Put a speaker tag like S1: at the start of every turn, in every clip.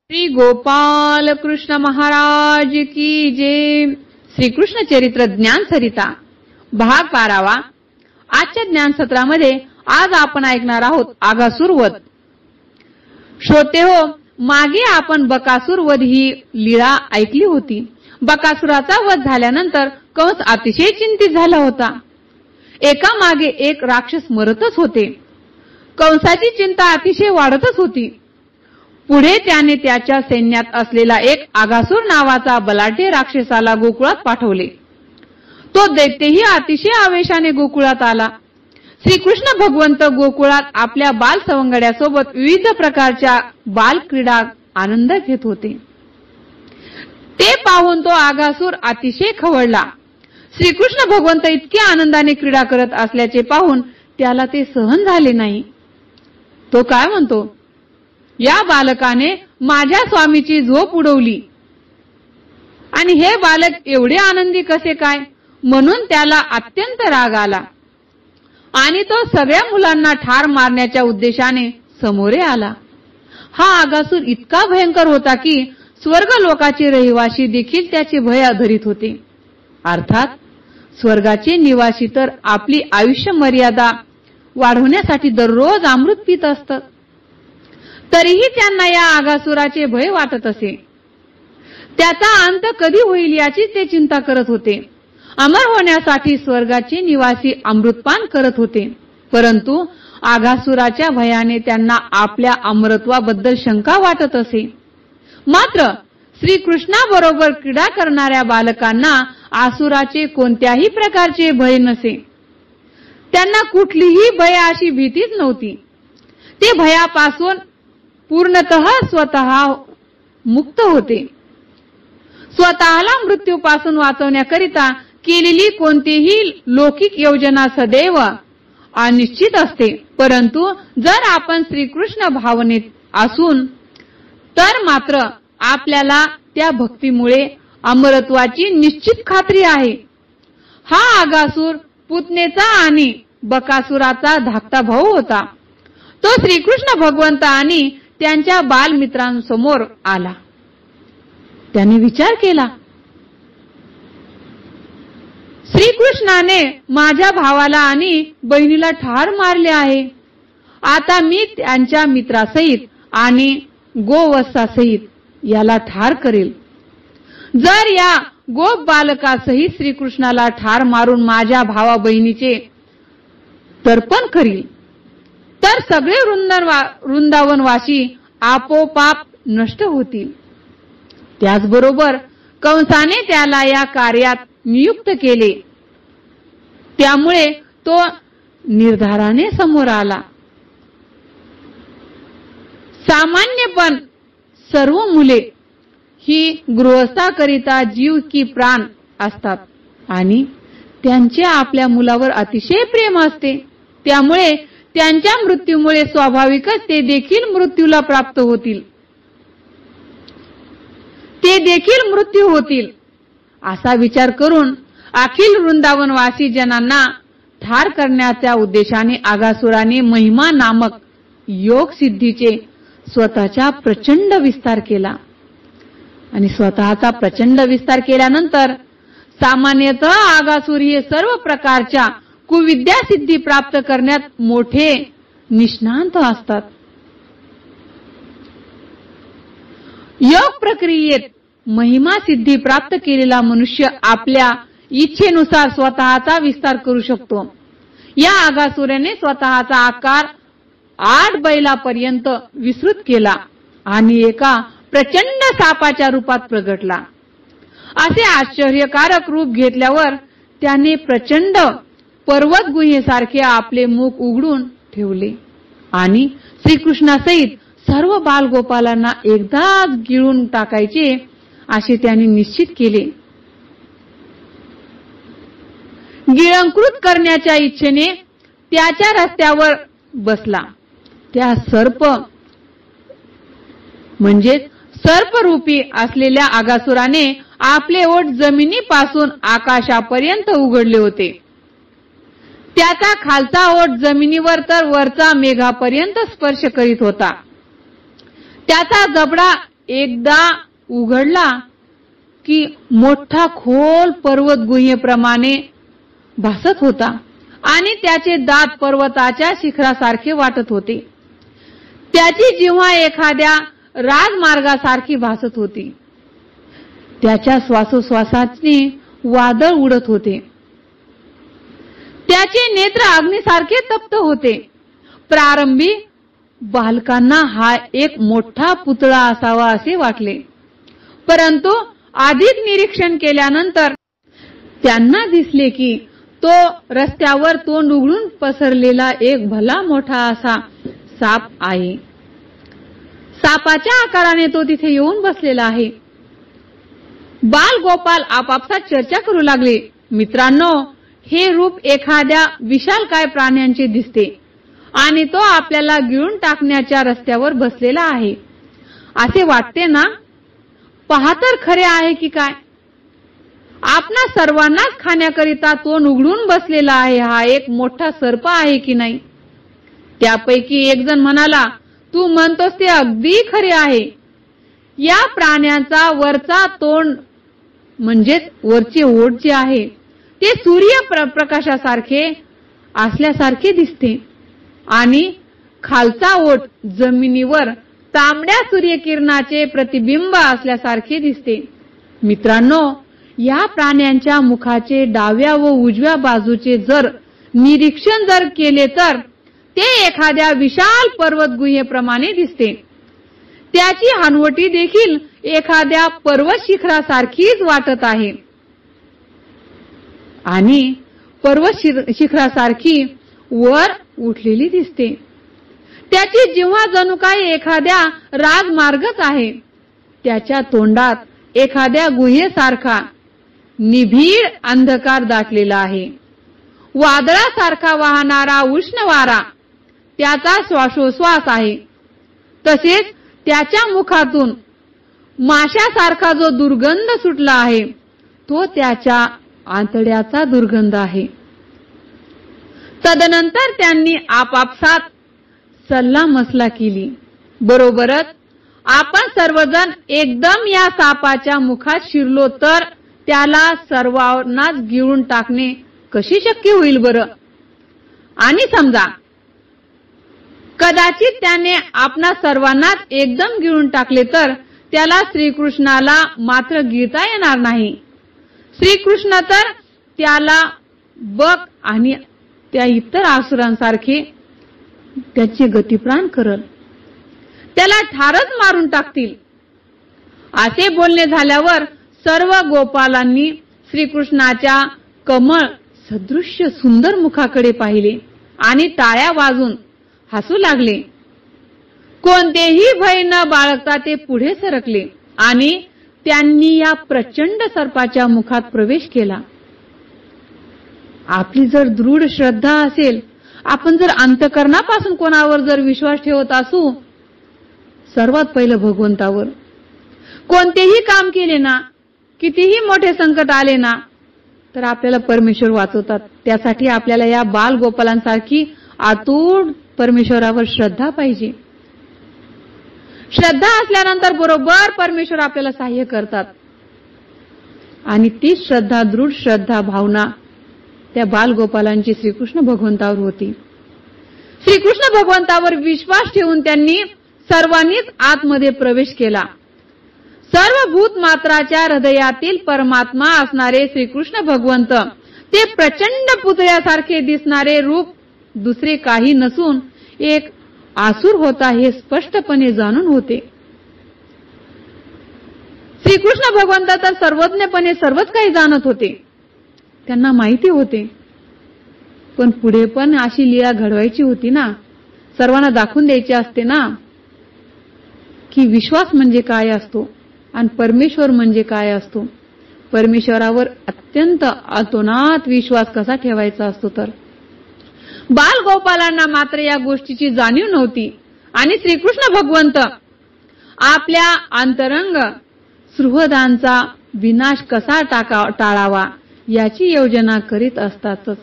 S1: श्री गोपाल कृष्ण महाराज की जय। श्री कृष्ण चरित्र ज्ञान सरिता भाग 12वा। आजच्या ज्ञान सत्रामध्ये आज आपण ऐकणार आहोत आगासूर वध। श्रोते हो, मागे आपण बकासूर वध ही लीळा ऐकली होती। बकासुराचा वध झाल्यानंतर कंस अतिशय चिंतित झाला होता। एका मागे एक राक्षस मरतच होते। कंसाची चिंता अतिशय वाढतच होती। पुढे त्याने त्याच्या सैन्यात असलेला एक आगासूर नावाचा बलाढ्य राक्षसाला गोकुळात पाठवले। तो दैत्यही अतिशय आवेशाने गोकुळात आला। श्रीकृष्ण भगवंत गोकुळात आपल्या बाल सवंगड्यासोबत विविध प्रकारच्या बाल क्रीडा आनंद घेत होते। ते पाहून तो आगासूर अतिशय खवळला। श्रीकृष्ण भगवंत इतके आनंदाने क्रीडा करत असल्याचे पाहून त्याला ते सहन झाले नाही। तो काय म्हणतो, या बालकाने माझ्या स्वामीची झोप उडवली आणि हे बालक एवढे आनंदी कसे काय, म्हणून त्याला अत्यंत राग आला आणि तो सगळ्या मुलांना ठार मारण्याच्या उद्देशाने समोरे आला। हा आगासूर इतका भयंकर होता की स्वर्ग लोकाचे रहिवासी देखील त्याचे भय धरीत होते। अर्थात स्वर्गाचे निवासी तर आपली आयुष्य मर्यादा वाढवण्यासाठी दररोज अमृत पित असतात, तरीही त्यांना या आगासुराचे भय वाटत असे। त्याचा अंत कधी होईल याची ते चिंता करत होते। अमर होण्यासाठी स्वर्गाचे निवासी अमृतपान करत होते, परंतु आगासुराच्या भयाने त्यांना आपल्या अमरत्वाबद्दल शंका वाटत असे। मात्र श्रीकृष्णाबरोबर क्रीडा करणाऱ्या बालकांना आसुराचे कोणत्याही प्रकारचे भय नसे। त्यांना कुठलीही भय अशी भीतीच नव्हती। ते भयापासून पूर्णतः स्वतः मुक्त होते। स्वतःला मृत्यूपासून वाचवण्याकरिता केलेली कोणतीही लौकिक योजना सदैव अनिश्चित असते, परंतु जर आपण श्रीकृष्ण भावनेत असून तर मात्र आपल्याला त्या भक्तीमुळे अमरत्वाची निश्चित खात्री आहे। हा आगासूर पुतनेचा आणि बकासुराचा धाकटा भाऊ होता। तो श्रीकृष्ण भगवंत आणि त्यांच्या बालमित्रांसमोर आला। त्याने विचार केला, श्रीकृष्णाने माझ्या भावाला आणि बहिणीला ठार मारले आहे। आता मी त्यांच्या मित्रासहित आणि गोवत्सासहित याला ठार करेल। जर या गोप बालकासहित श्रीकृष्णाला ठार मारून माझ्या भावा बहिणीचे तर्पण करील तर सगळे वृंदावनवासी आपोआप नष्ट होतील। त्याचबरोबर कंसाने त्याला या कार्यात नियुक्त केले, त्यामुळे तो निर्धाराने समोर आला। सामान्यपण सर्व मुले ही गृहस्थाकरिता जीव की प्राण असतात आणि त्यांचे आपल्या मुलावर अतिशय प्रेम असते, त्यामुळे त्यांच्या मृत्यूमुळे स्वाभाविकच ते देखील मृत्यूला प्राप्त होतील। ते देखील मृत्यू होतील असा विचार करून अखिल वृंदावनवासी जनांना ठार करण्याच्या उद्देशाने आगासुराने महिमा नामक योग सिद्धीचे स्वतःचा प्रचंड विस्तार केला आणि स्वतःचा प्रचंड विस्तार केल्यानंतर सामान्यतः आगासूर हे सर्व प्रकारच्या कुविद्या सिद्धी प्राप्त करण्यात मोठे निष्णात असतात। योग प्रक्रियेत महिमा सिद्धी प्राप्त केलेला मनुष्य आपल्या इच्छेनुसार स्वतःचा विस्तार करू शकतो। या आगासुराने स्वतःचा आकार 8 बैलापर्यंत विस्तृत केला आणि एका प्रचंड सापाच्या रूपात प्रगटला। असे आश्चर्यकारक रूप घेतल्यावर त्याने प्रचंड पर्वत गुहेसारखे आपले मुख उघडून ठेवले आणि श्रीकृष्णासहित सर्व बालगोपालांना एकदाच गिळून टाकायचे असे त्याने निश्चित केले। गिळंकृत करण्याच्या इच्छेने त्याच्या रस्त्यावर बसला। त्या सर्परूपी असलेल्या आगासुराने आपले ओठ जमिनीपासून आकाशापर्यंत उघडले होते। त्याचा खालचा ओठ जमिनीवर तर वरचा मेघापर्यंत स्पर्श करीत होता। त्याचा जबडा एकदा उघडला की मोठा खोल पर्वत गुहेप्रमाणे भासत होता आणि त्याचे दात पर्वताच्या शिखरासारखे वाटत होते. त्याची जिव्हा एखाद्या राजमार्गासारखी भासत होती. त्याच्या श्वासोश्वासाने वादळ उडत होते. त्याचे नेत्र अग्नीसारखे तप्त होते. प्रारंभी बालकांना हा एक मोठा पुतळा असावा असे वाटले, परंतु अधिक निरीक्षण केल्यानंतर त्यांना दिसले की तो रस्त्यावर तोंड उघडून पसरलेला एक भला मोठा असा साप आहे. सापाच्या आकाराने तो तिथे येऊन बसलेला आहे. बाल गोपाल आपापसात चर्चा करू लागले. मित्रांनो, हे रूप एखाद्या विशालकाय प्राण्यांचे दिसते आणि तो आपल्याला गिळून टाकण्याच्या रस्त्यावर बसलेला आहे असे वाटते ना? पहा तर खरे आहे की काय? आपणा सर्वांनाच खाण्याकरिता तोंड उघडून बसलेला आहे हा एक मोठा सर्प आहे की नाही? त्यापैकी एक जण म्हणाला, तू म्हणतोस ते अगदी खरे आहे. या प्राण्यांचा वरचा तोंड म्हणजेच वरचे ओठ जे आहे ते सूर्यप्रकाशासारखे असल्यासारखे दिसते आणि खालचा ओठ जमिनीवर तांबड्या सूर्यकिरणाचे प्रतिबिंब असल्यासारखे दिसते. मित्रांनो, या प्राण्यांच्या मुखाचे डाव्या व उजव्या बाजूचे जर निरीक्षण केले तर ते एखाद्या विशाल पर्वत गुहेप्रमाणे दिसते. त्याची हनवटी देखील एखाद्या पर्वत शिखरासारखीच वाटत आहे आणि पर्वत शिखरासारखी वर उठलेली दिसते. त्याची जिव्हा जणू काही एखाद्या राजमार्गच आहे. त्याच्या तोंडात एखाद्या गुहेसारखा निभीड अंधकार दाटलेला आहे. वादळासारखा वाहणारा उष्ण वारा त्याचा श्वासोश्वास आहे. तसेच त्याच्या मुखातून माशासारखा जो दुर्गंध सुटला आहे तो त्याच्या आंतड्याचा दुर्गंध आहे. तदनंतर त्यांनी आपापसात सल्लामसला केली. बरोबरच आपण सर्वजण एकदम या सापाच्या मुखात शिरलो तर त्याला सर्वांनाच गिळून टाकणे कशी शक्य होईल बरं? आणि समजा कदाचित त्याने आपणा सर्वांनाच एकदम गिळून टाकले तर त्याला श्रीकृष्णाला मात्र गिळता येणार नाही. श्रीकृष्ण तर त्याला बक आणि त्या इतर आसुरांसारखे त्याचे गतिप्राण करल, त्याला ठारच मारून टाकतील. असे बोलणे झाल्यावर सर्व गोपालांनी श्रीकृष्णाच्या कमळ सदृश्य सुंदर मुखाकडे पाहिले आणि टाळ्या वाजून हसू लागले. कोणतेही भय न बाळगता ते पुढे सरकले आणि त्यांनी या प्रचंड सर्पाच्या मुखात प्रवेश केला. आपली जर दृढ श्रद्धा असेल, आपण जर अंतःकरणापासून कोणावर जर विश्वास ठेवत असू, सर्वात पहिलं भगवंतावर, कोणतेही काम केले ना, कितीही मोठे संकट आले ना, तर आपल्याला परमेश्वर वाचवतात. त्यासाठी आपल्याला या बाल गोपालांसारखी अतूट परमेश्वरावर श्रद्धा पाहिजे. श्रद्धा असल्यानंतर बरोबर परमेश्वर आपल्याला सहाय्य करतात आणि ती श्रद्धा, दृढ श्रद्धा भावना त्या बालगोपालांची श्रीकृष्ण भगवंतावर होती. श्रीकृष्ण भगवंतावर विश्वास ठेवून त्यांनी सर्वांनीच आतमध्ये प्रवेश केला. सर्व भूत मात्राच्या हृदयातील परमात्मा असणारे श्रीकृष्ण भगवंत ते प्रचंड पुतळ्यासारखे दिसणारे रूप दुसरे काही नसून एक आसुर होता हे स्पष्टपणे जाणून होते. श्रीकृष्ण भगवंत तर सर्वज्ञपणे सर्वच काही जाणत होते, त्यांना माहिती होते. पण पुढे पण अशी लीला घडवायची होती ना, सर्वांना दाखवून द्यायची असते ना की विश्वास म्हणजे काय असतो आणि परमेश्वर म्हणजे काय असतो. परमेश्वरावर अत्यंत अतोनात विश्वास कसा ठेवायचा असतो. तर बालगोपालांना मात्र या गोष्टीची जाणीव नव्हती आणि श्रीकृष्ण भगवंत आपल्या अंतरंग सुहृदांचा विनाश कसा टाळावा याची योजना करीत असतातच.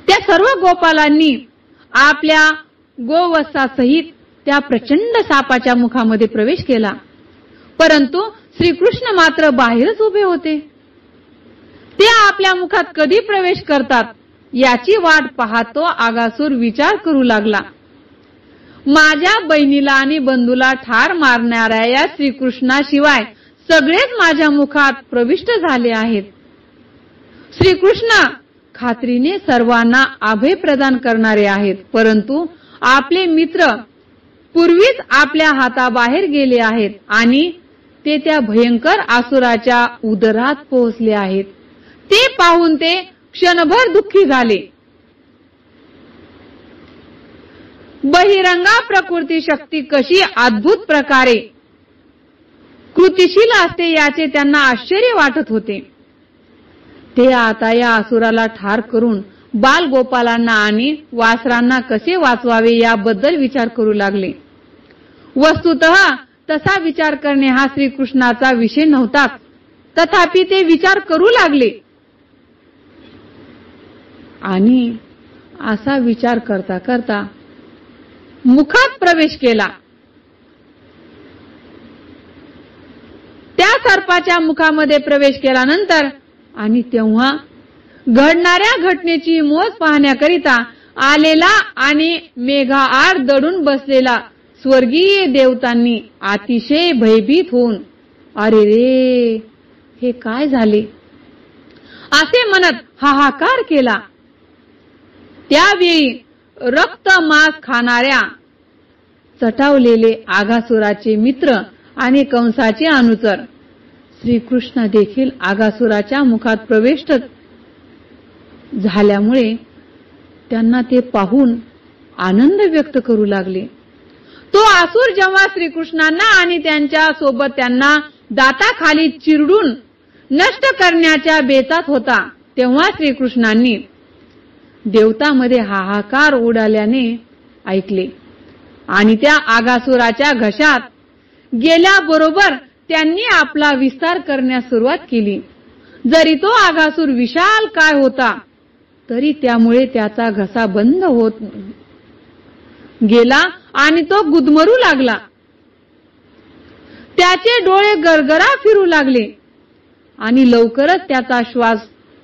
S1: त्या सर्व गोपालांनी आपल्या गोवत्सासहित त्या प्रचंड सापाच्या मुखामध्ये प्रवेश केला. परंतु श्रीकृष्ण मात्र बाहेरच उभे होते. ते आपल्या मुखात कधी प्रवेश करतात याची वाट पाहतो आगासूर विचार करू लागला. माझ्या बहिणीला आणि बंधूला ठार मारणाऱ्या या श्रीकृष्णाशिवाय सगळेच माझ्या मुखात प्रविष्ट झाले आहेत. श्रीकृष्ण खात्रीने सर्वांना अभय प्रदान करणारे आहेत, परंतु आपले मित्र पूर्वीच आपल्या हाताबाहेर गेले आहेत आणि ते त्या भयंकर असुराच्या उदरात पोहोचले आहेत. ते पाहून ते क्षणभर दुःखी झाले. बहिरंगा प्रकृती शक्ती कशी अद्भुत प्रकारे कृतिशील असते याचे त्यांना आश्चर्य वाटत होते. ते आता या असुराला ठार करून बालगोपालांना आणि वासरांना कसे वाचवावे याबद्दल विचार करू लागले. वस्तुतः तसा विचार करणे हा श्रीकृष्णाचा विषय नव्हताच, तथापि ते विचार करू लागले आणि असा विचार करता करता मुखात प्रवेश केला. त्या सर्पाच्या मुखामध्ये प्रवेश केल्यानंतर आणि तेव्हा घडणाऱ्या घटनेची मोज पाहण्याकरिता आलेला आणि मेघाआड दडून बसलेला स्वर्गीय देवतांनी अतिशय भयभीत होऊन अरे रे, हे काय झाले असे म्हणत हाहाकार केला. त्यावेळी रक्त मांस खाणाऱ्या चटावलेले आगासुराचे मित्र आणि कंसाचे अनुचर श्रीकृष्ण देखील आगासुराच्या मुखात प्रविष्ट झाल्यामुळे त्यांना ते पाहून आनंद व्यक्त करू लागले. तो असुर जेव्हा श्रीकृष्णांना आणि त्यांच्या सोबत त्यांना दाताखाली चिरडून नष्ट करण्याच्या बेतात होता, तेव्हा श्रीकृष्णांनी देवतांमध्ये हाहाकार उडाल्याने ऐकले आणि त्या आगासुराच्या घशात गेल्याबरोबर त्यांनी आपला विस्तार करण्यास सुरुवात केली. जरी तो आगासूर विशाल काय होता तरी त्यामुळे त्याचा घसा बंद होत गेला आणि तो गुदमरू लागला. त्याचे डोळे गरगरा फिरू लागले आणि लवकरच त्याचा श्वास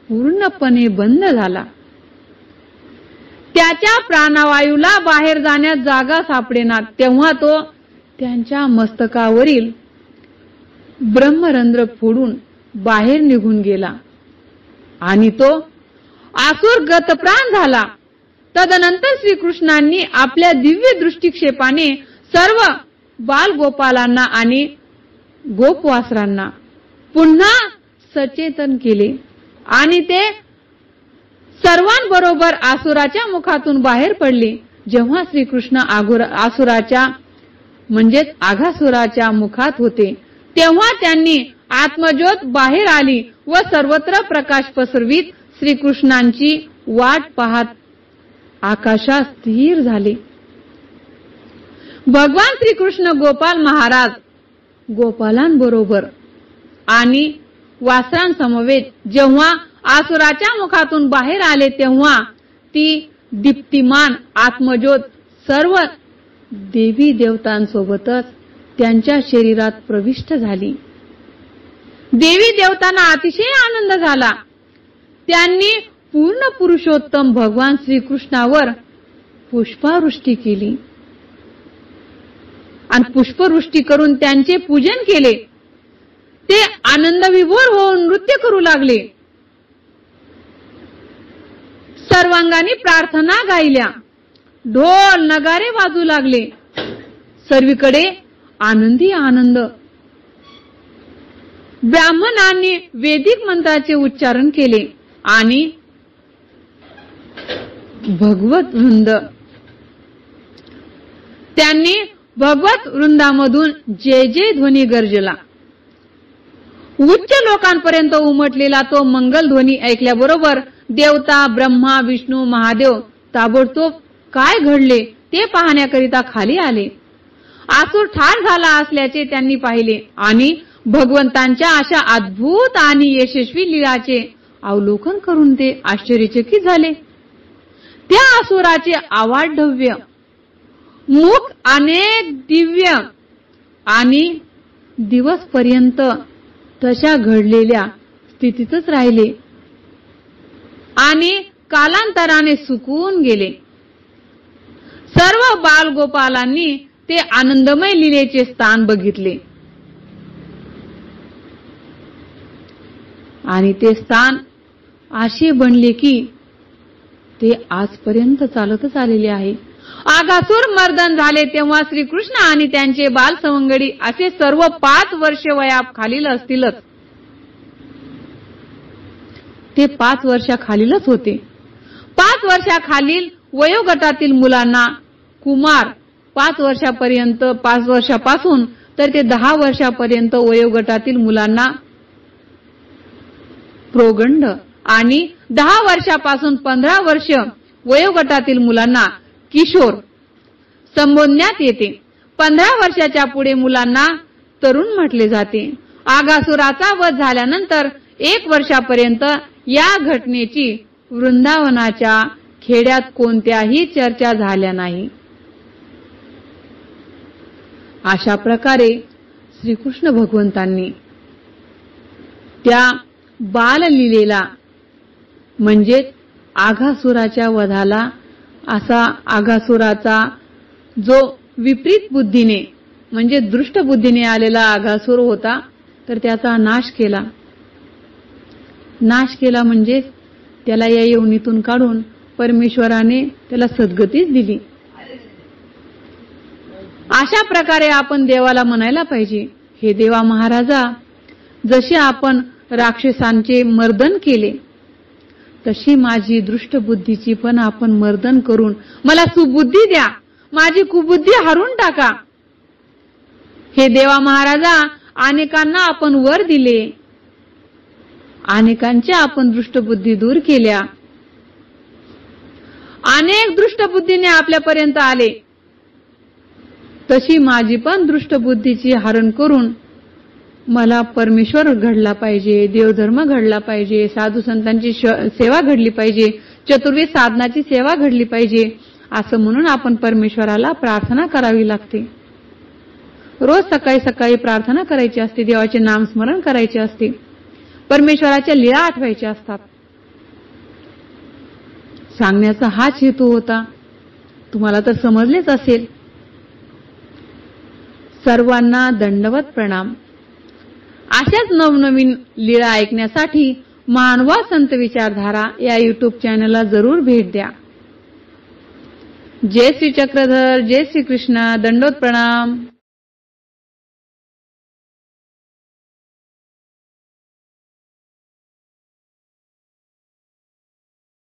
S1: पूर्णपणे बंद झाला. त्याच्या प्राणवायूला बाहेर जाण्यास जागा सापडेना. तेव्हा तो त्यांच्या मस्तकावरील ब्रह्मरंध्र फोडून बाहेर निघून गेला आणि तो आसुर गतप्राण झाला. तदनंतर श्रीकृष्णांनी आपल्या दिव्य दृष्टिक्षेपाने सर्व बालगोपालांना आणि गोपवासरांना पुन्हा सचेतन केले आणि ते सर्वांबरोबर आसुराच्या मुखातून बाहेर पडले. जेव्हा श्रीकृष्ण आसुराच्या म्हणजेच आघासुराच्या मुखात होते तेव्हा त्यांनी आत्मज्योत बाहेर आली व सर्वत्र प्रकाश पसरवीत श्रीकृष्णांची वाट पाहत आकाशात स्थिर झाले. भगवान श्रीकृष्ण गोपाल महाराज गोपालांबरोबर आणि वासरांसमवेत जेव्हा आसुराच्या मुखातून बाहेर आले तेव्हा ती दीप्तिमान आत्मज्योत सर्व देवी देवतांसोबतच त्यांच्या शरीरात प्रविष्ट झाली. देवी देवतांना अतिशय आनंद झाला. त्यांनी पूर्ण पुरुषोत्तम भगवान श्रीकृष्णावर पुष्पवृष्टी केली आणि पुष्पवृष्टी करून त्यांचे पूजन केले. ते आनंदविभोर होऊन नृत्य करू लागले. सर्वांगांनी प्रार्थना गायल्या. ढोल नगारे वाजू लागले. सर्वीकडे आनंदी आनंद. ब्राह्मणांनी वैदिक मंत्राचे उच्चारण केले आणि भगवत वृंद त्यांनी भगवत वृंदामधून जय जय ध्वनी गर्जला. उच्च लोकांपर्यंत उमटलेला तो मंगल ध्वनी ऐकल्याबरोबर देवता ब्रह्मा विष्णू महादेव ताबडतोब काय घडले ते पाहण्याकरिता खाली आले. आसुर ठार झाला असल्याचे त्यांनी पाहिले आणि भगवंतांच्या अशा अद्भुत आणि यशस्वी लीलाचे अवलोकन करून ते आश्चर्यचकित झाले. त्या असुराचे आवाढव्य मुख अनेक दिव्य आणि दिवसपर्यंत तशा घडलेल्या स्थितीतच राहिले आणि कालांतराने सुकून गेले. सर्व बालगोपालांनी ते आनंदमय लीलेचे स्थान बघितले आणि ते स्थान असे बनले की ते आजपर्यंत चालतच आलेले आहे. आगासूर मर्दन झाले तेव्हा श्रीकृष्ण आणि त्यांचे बालसवंगडी असे सर्व 5 वर्ष वयाखालील असतीलच. ते 5 वर्षाखालीलच होते. 5 वर्षाखालील वयोगटातील मुलांना कुमार 5 वर्षापासून तर ते 10 वर्षापर्यंत वयोगटातील मुलांना प्रौगंड आणि 10 वर्षापासून 15 वर्ष वयोगटातील मुलांना किशोर संबोधण्यात येते. 15 वर्षाच्या पुढे मुलांना तरुण म्हटले जाते. आगासुराचा वध झाल्यानंतर 1 वर्षापर्यंत या घटनेची वृंदावनाच्या खेड्यात कोणत्याही चर्चा झाल्या नाही. अशा प्रकारे श्रीकृष्ण भगवंतांनी त्या बाललीलेला म्हणजे आगासुराच्या वधाला असा आगासुराचा जो विपरीत बुद्धीने म्हणजे दृष्ट बुद्धीने आलेला आगासुर होता तर त्याचा नाश केला. नाश केला म्हणजे त्याला या योनीतून काढून परमेश्वराने त्याला सद्गतीच दिली. अशा प्रकारे आपण देवाला म्हणायला पाहिजे, हे देवा महाराजा, जसे आपण राक्षसांचे मर्दन केले तशी माझी दृष्ट बुद्धीची पण आपण मर्दन करून मला सुबुद्धी द्या, माझी कुबुद्धी हरून टाका. हे देवा महाराजा, अनेकांना आपण वर दिले, अनेकांच्या आपण दृष्टबुद्धी दूर केल्या, अनेक दृष्टबुद्धीने आपल्यापर्यंत आले, तशी माझी पण दृष्टबुद्धीची हरण करून मला परमेश्वर घडला पाहिजे, देवधर्म घडला पाहिजे, साधू संतांची सेवा घडली पाहिजे, चतुर्वेद साधनाची सेवा घडली पाहिजे, असं म्हणून आपण परमेश्वराला प्रार्थना करावी लागते. रोज सकाळी सकाळी प्रार्थना करायची असते, देवाचे नामस्मरण करायचे असते, परमेश्वराच्या लीला आठवायच्या असतात. सांगण्याचा हाच हेतू होता. तुम्हाला तर समजलेच असेल. सर्वांना दंडवत प्रणाम. अशाच नवनवीन लीला ऐकण्यासाठी मानवा संत विचारधारा या YouTube चॅनलला जरूर भेट द्या. जय श्री चक्रधर, जय श्री कृष्ण, दंडवत प्रणाम.